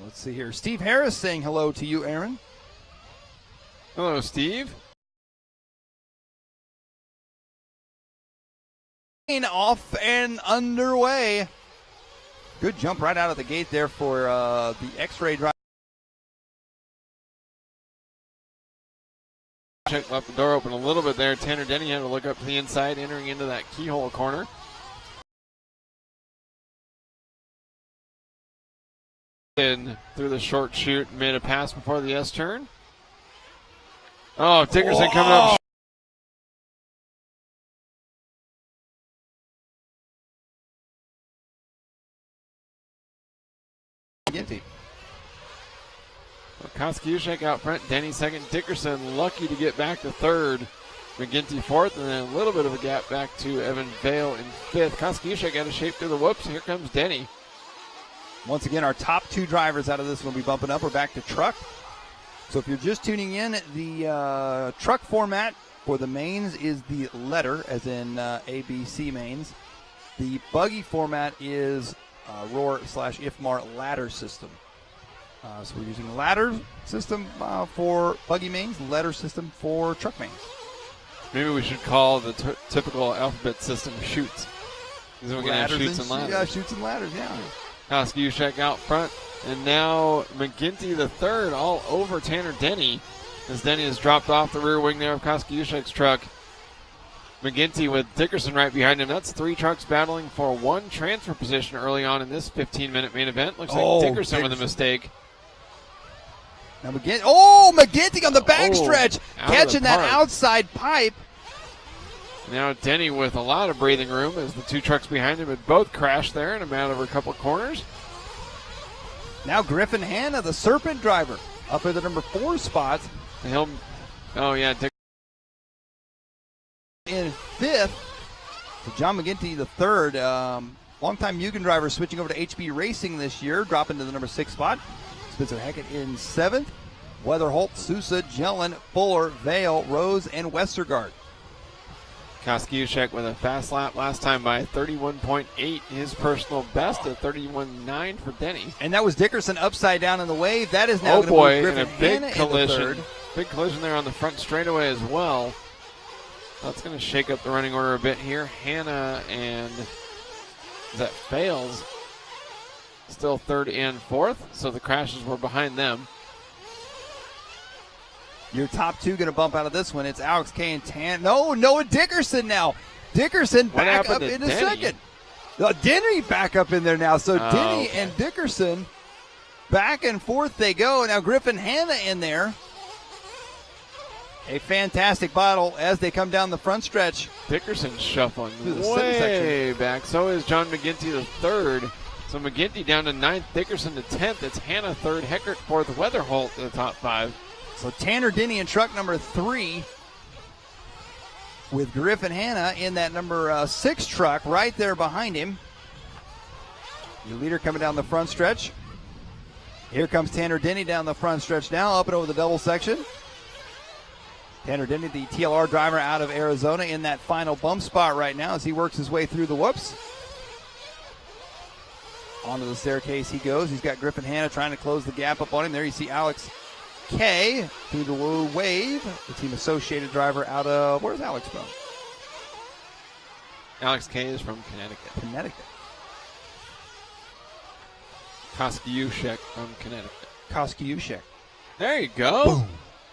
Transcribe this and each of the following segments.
Let's see here. Steve Harris saying hello to you, Aaron. Hello, Steve. Off and underway. Good jump right out of the gate there for the X-Ray drive. Check left the door open a little bit there. Tanner Denney had to look up to the inside, entering into that keyhole corner. In through the short chute, made a pass before the S-turn. Oh, Dickerson coming up. McGinty. Kosciuszek out front, Denney second, Dickerson lucky to get back to third, McGinty fourth, and then a little bit of a gap back to Evan Vail in fifth. Kosciuszek out of shape through the whoops. Here comes Denney. Once again, our top two drivers out of this will be bumping up. We're back to truck. So if you're just tuning in, the truck format for the mains is the letter, as in ABC mains. The buggy format is Roar/IFMAR ladder system. So we're using ladder system for buggy mains, ladder system for truck mains. Maybe we should call the typical alphabet system chutes. Because we're going to have chutes and ladders. Yeah, chutes and ladders, yeah. Kosciuszek out front. And now McGinty III all over Tanner Denney, as Denney has dropped off the rear wing there of Kosciuszek's truck. McGinty with Dickerson right behind him. That's three trucks battling for one transfer position early on in this 15-minute main event. Looks like Dickerson with a mistake. Now McGinty on the backstretch, catching that outside pipe. Now Denney with a lot of breathing room, as the two trucks behind him had both crashed there in a matter of a couple corners. Now Griffin Hanna, the Serpent driver, up at the number 4 spot. And Dickerson in 5th. So John McGinty the third, longtime Mugen driver, switching over to HB Racing this year, dropping to the number 6 spot. Spencer Heckert in 7th. Weatherholt, Sousa, Jelin, Fuller, Vail, Rose, and Westergaard. Kosciuszek with a fast lap last time by 31.8, his personal best at 31.9 for Denney. And that was Dickerson upside down in the wave. That is now going to move Griffin and a big Hanna collision. in the third. Big collision there on the front straightaway as well. That's going to shake up the running order a bit here. Hanna and Fales still third and fourth, so the crashes were behind them. Your top two going to bump out of this one. It's Alex K and Noah Dickerson now. Dickerson back up in a second. Denney back up in there now. So Denney and Dickerson back and forth they go. Now Griffin Hanna in there. A fantastic battle as they come down the front stretch. Dickerson shuffling way section back. So is John McGinty the third. So McGinty down to 9th, Dickerson to 10th. It's Hanna third, Heckert fourth, Weatherholt to the top 5. So Tanner Denney in truck number 3 with Griffin Hanna in that number 6 truck right there behind him. Your leader coming down the front stretch. Here comes Tanner Denney down the front stretch now, up and over the double section. Tanner Denney, the TLR driver out of Arizona, in that final bump spot right now as he works his way through the whoops. Onto the staircase he goes. He's got Griffin Hanna trying to close the gap up on him. There you see Alex K through the wave, the team associated driver out of, where's Alex from? Alex K is from Connecticut. Kosciuszek from Connecticut. Kosciuszek. There you go. Boom.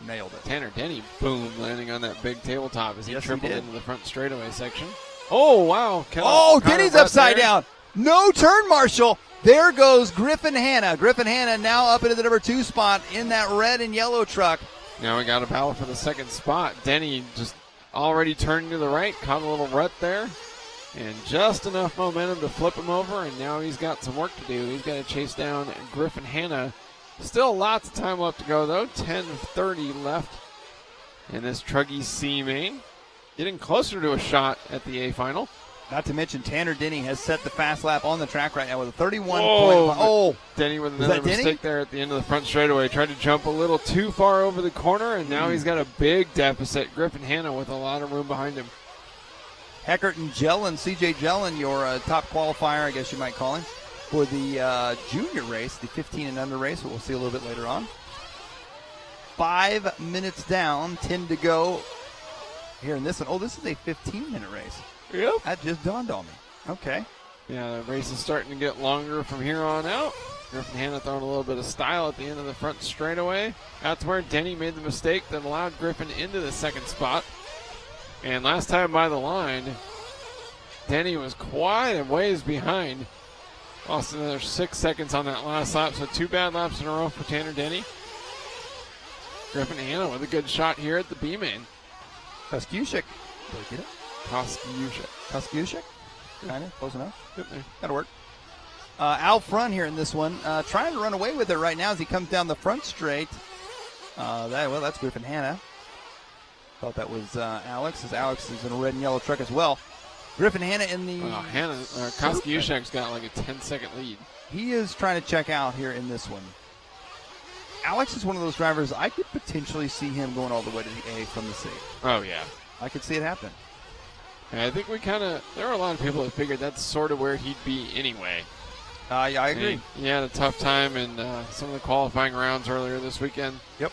Nailed it. Tanner Denney, boom, landing on that big tabletop as he tripled he into the front straightaway section. Oh, wow. Denney's upside down. No turn, Marshall. There goes Griffin Hanna. Griffin Hanna now up into the number 2 spot in that red and yellow truck. Now we got a battle for the second spot. Denney just already turning to the right, caught a little rut there, and just enough momentum to flip him over, and now he's got some work to do. He's got to chase down Griffin Hanna. Still lots of time left to go, though. 10:30 left in this Truggy C main. Getting closer to a shot at the A final. Not to mention, Tanner Denney has set the fast lap on the track right now with a 31. Denney with another mistake there at the end of the front straightaway. Tried to jump a little too far over the corner, and now he's got a big deficit. Griffin Hanna with a lot of room behind him. Heckert and Jelin, CJ Jelin, your top qualifier, I guess you might call him. for the junior race, the 15 and under race, we'll see a little bit later on. 5 minutes down, 10 to go here in this one. Oh, this is a 15-minute race. Yep. That just dawned on me. Okay. Yeah, the race is starting to get longer from here on out. Griffin Hanna throwing a little bit of style at the end of the front straightaway. That's where Denney made the mistake that allowed Griffin into the second spot. And last time by the line, Denney was quite a ways behind. Lost another 6 seconds on that last lap, so 2 bad laps in a row for Tanner Denney. Griffin Hanna with a good shot here at the B-main. Kosciuszek. Did I get it? Kosciuszek? Kind of, close enough. Yep, there. That'll work. Out front here in this one, trying to run away with it right now as he comes down the front straight. That's Griffin Hanna. Thought that was Alex, as Alex is in a red and yellow truck as well. Griffin Hanna in the... Kosciuszek's got like a 10-second lead. He is trying to check out here in this one. Alex is one of those drivers, I could potentially see him going all the way to the A from the C. Oh, yeah. I could see it happen. I think there are a lot of people that figured that's sort of where he'd be anyway. Yeah, I agree. He had a tough time in some of the qualifying rounds earlier this weekend. Yep.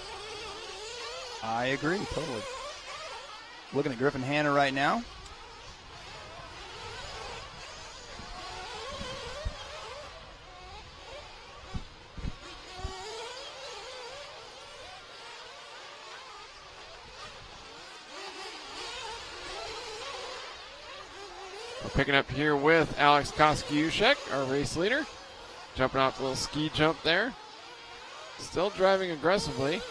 I agree, totally. Looking at Griffin Hanna right now. We're picking up here with Alex Kosciuszek, our race leader. Jumping off the little ski jump there. Still driving aggressively.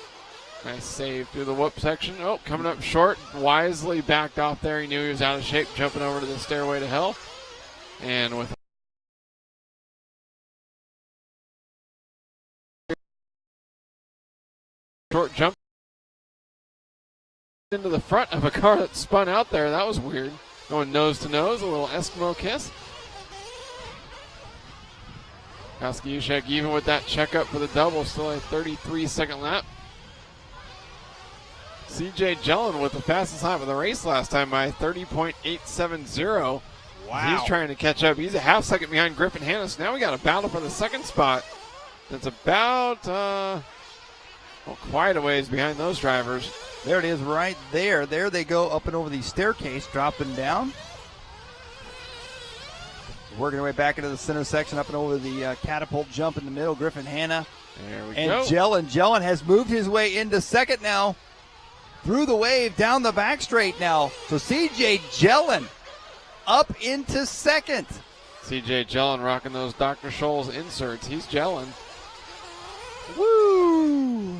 Nice save through the whoop section. Oh, coming up short. Wisely backed off there. He knew he was out of shape, jumping over to the stairway to hell. And with short jump into the front of a car that spun out there. That was weird. Going nose to nose, a little Eskimo kiss. Kosciuszek even with that checkup for the double, still a 33-second lap. CJ Jelin with the fastest lap of the race last time by 30.870. Wow. He's trying to catch up. He's a half second behind Griffin Hanna, so now we got a battle for the second spot. That's about quite a ways behind those drivers. There it is right there. There they go up and over the staircase, dropping down. Working their way back into the center section, up and over the catapult jump in the middle. Griffin Hanna. There we and go. Jelin. Jelin has moved his way into second now. Through the wave, down the back straight now. So CJ Jelin up into second. CJ Jelin rocking those Dr. Scholl's inserts. He's Jelin. Woo!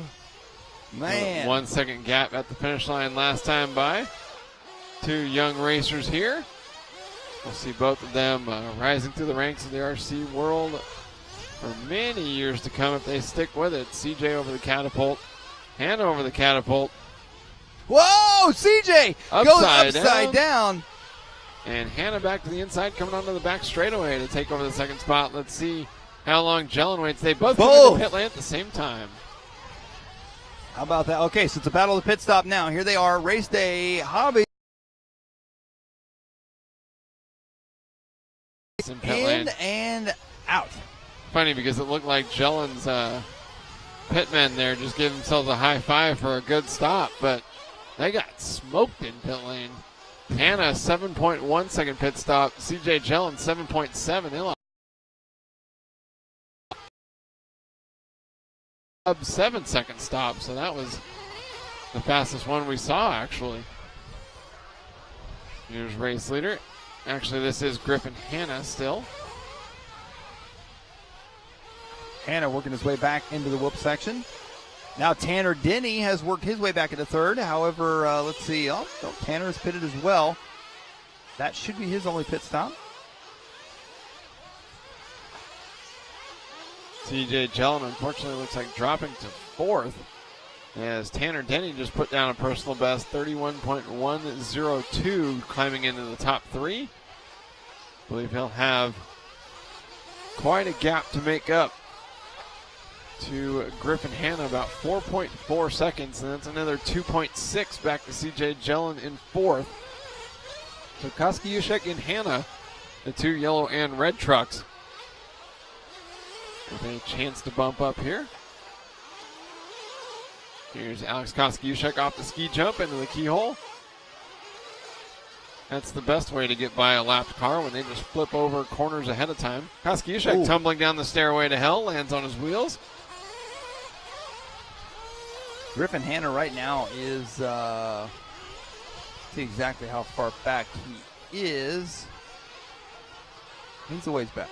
Man. 1 second gap at the finish line last time by. 2 young racers here. We'll see both of them rising through the ranks of the RC world for many years to come if they stick with it. CJ over the catapult. Hanna over the catapult. Whoa! CJ goes upside down. And Hanna back to the inside, coming onto the back straightaway to take over the second spot. Let's see how long Jelin waits. They both come into the pit lane at the same time. How about that? Okay, so it's a battle of the pit stop now. Here they are, race day hobby. In and out. Funny because it looked like Jelin's pitmen there just gave themselves a high five for a good stop, but they got smoked in pit lane. Hanna 7.1 second pit stop. CJ Jelin 7.7. They lost 7 second stop, so that was the fastest one we saw actually. Here's race leader. Actually, this is Griffin Hanna still. Hanna working his way back into the whoop section. Now Tanner Denney has worked his way back into third. However, let's see. Oh, Tanner is pitted as well. That should be his only pit stop. CJ Jelin, unfortunately, looks like dropping to fourth as Tanner Denney just put down a personal best, 31.102, climbing into the top 3. I believe he'll have quite a gap to make up to Griffin Hanna, about 4.4 seconds, and that's another 2.6 back to CJ Jelin in fourth. So Kosciuszek and Hanna, the 2 yellow and red trucks, with a chance to bump up here. Here's Alex Kosciuszek off the ski jump into the keyhole. That's the best way to get by a lapped car, when they just flip over corners ahead of time. Kosciuszek tumbling down the stairway to hell, lands on his wheels. Griffin Hanna right now is, see exactly how far back he is. He's a ways back.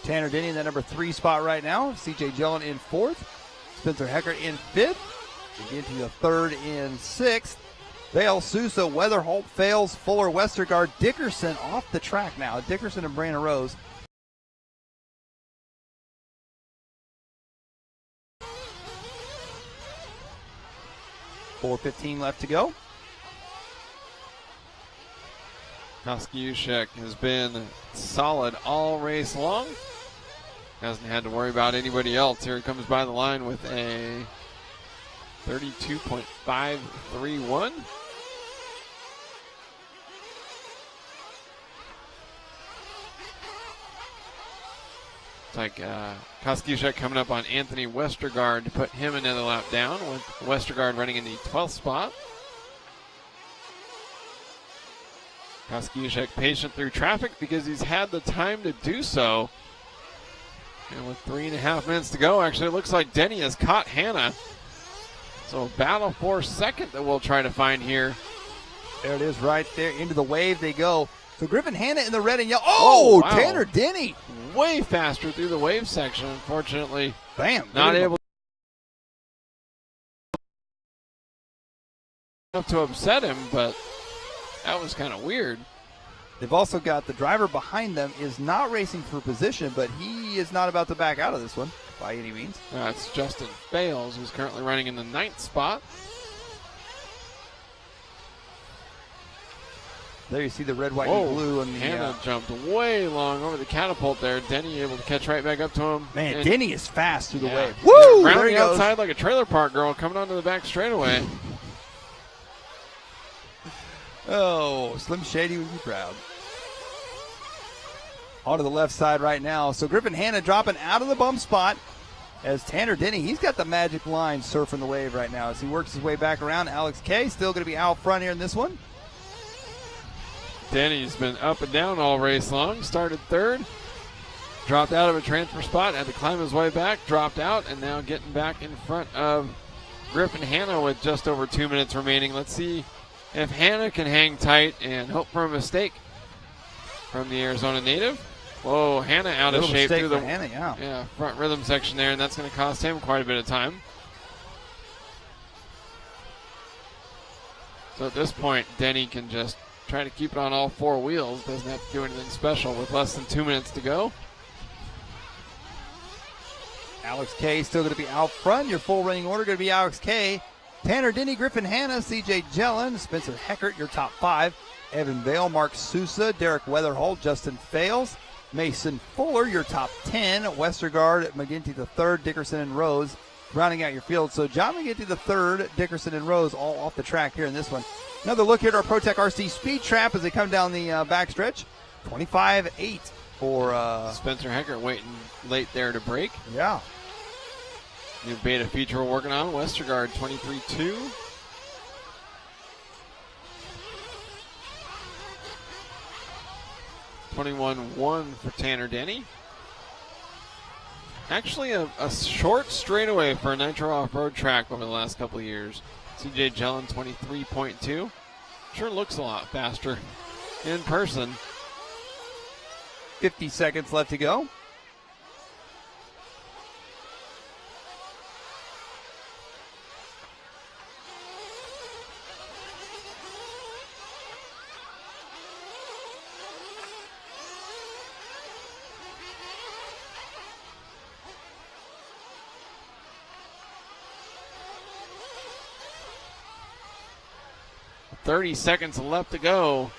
Tanner Denney in that number 3 spot right now. CJ Jelin in 4th. Spencer Heckert in 5th. McGinty III in 6th. Vail, Sousa, Weatherholt, Fales, Fuller, Westergaard, Dickerson off the track now. Dickerson and Brandon Rose. .415 left to go. Kosciuszek has been solid all race long. Hasn't had to worry about anybody else. Here he comes by the line with a 32.531. It's like Kosciuszek coming up on Anthony Westergaard to put him another lap down, with Westergaard running in the 12th spot. Kosciuszek patient through traffic because he's had the time to do so. And with 3.5 minutes to go, actually, it looks like Denney has caught Hanna. So battle for second that we'll try to find here. There it is right there. Into the wave they go. So Griffin Hanna in the red and yellow. Oh, wow. Tanner Denney. Way faster through the wave section, unfortunately. Bam. Not able to upset him, but that was kind of weird. They've also got the driver behind them is not racing for position, but he is not about to back out of this one by any means. It's Justin Fales, who's currently running in the 9th spot. There you see the red, white, and blue. And Hanna jumped way long over the catapult there. Denney able to catch right back up to him. Man, Denney is fast through the wave. Woo! Round the outside like a trailer park girl coming onto the back straightaway. Oh, Slim Shady would be proud. Onto the left side right now. So Griffin Hanna dropping out of the bump spot as Tanner Denney, he's got the magic line surfing the wave right now as he works his way back around. Alex K still going to be out front here in this one. Denney's been up and down all race long. Started 3rd, dropped out of a transfer spot, had to climb his way back, dropped out, and now getting back in front of Griffin Hanna with just over 2 minutes remaining. Let's see if Hanna can hang tight and hope for a mistake from the Arizona native. Whoa, Hanna out of shape through the Hanna, front rhythm section there, and that's going to cost him quite a bit of time. So at this point, Denney can just try to keep it on all 4 wheels. Doesn't have to do anything special with less than 2 minutes to go. Alex K still going to be out front. Your full running order going to be Alex K, Tanner Denney, Griffin Hanna, CJ Jelin, Spencer Heckert, your top 5. Evan Vail, Mark Sousa, Derek Weatherholt, Justin Fales, Mason Fuller, your top 10. Westergaard, McGinty III, Dickerson, and Rose rounding out your field. So John McGinty III, Dickerson, and Rose all off the track here in this one. Another look here at our ProTech RC Speed Trap as they come down the backstretch. 25.8 for Spencer Heckert waiting late there to break. Yeah. New beta feature we're working on. Westergaard 23.2. $21.1 for Tanner Denney. Actually, a short straightaway for a Nitro off-road track over the last couple of years. CJ Jelin 23.2. Sure looks a lot faster in person. 50 seconds left to go. .30 seconds left to go.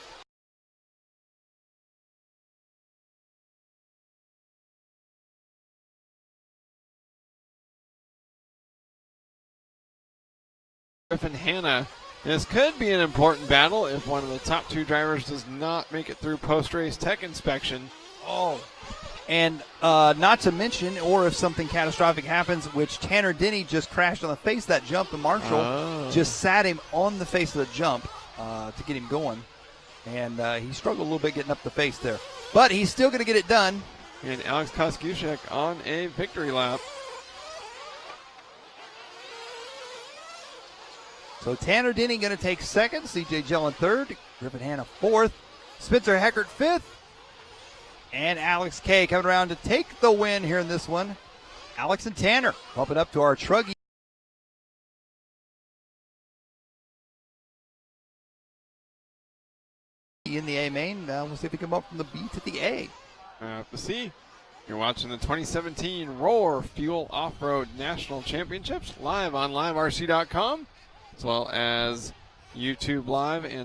Griffin Hanna This could be an important battle if one of the top 2 drivers does not make it through post-race tech inspection. Oh, and not to mention, or if something catastrophic happens, which Tanner Denney just crashed on the face of that jump, the Marshall just sat him on the face of the jump to get him going. And he struggled a little bit getting up the face there. But he's still going to get it done. And Alex Kosciuszek on a victory lap. So Tanner Denney going to take second, CJ Jelin third, Griffin Hanna fourth, Spencer Heckert fifth, and Alex K coming around to take the win here in this one. Alex and Tanner bumping up to our Truggy in the A main. We'll see if we come up from the B to the A. Have to see. You're watching the 2017 Roar Fuel Off-Road National Championships live on LiveRC.com, as well as YouTube Live and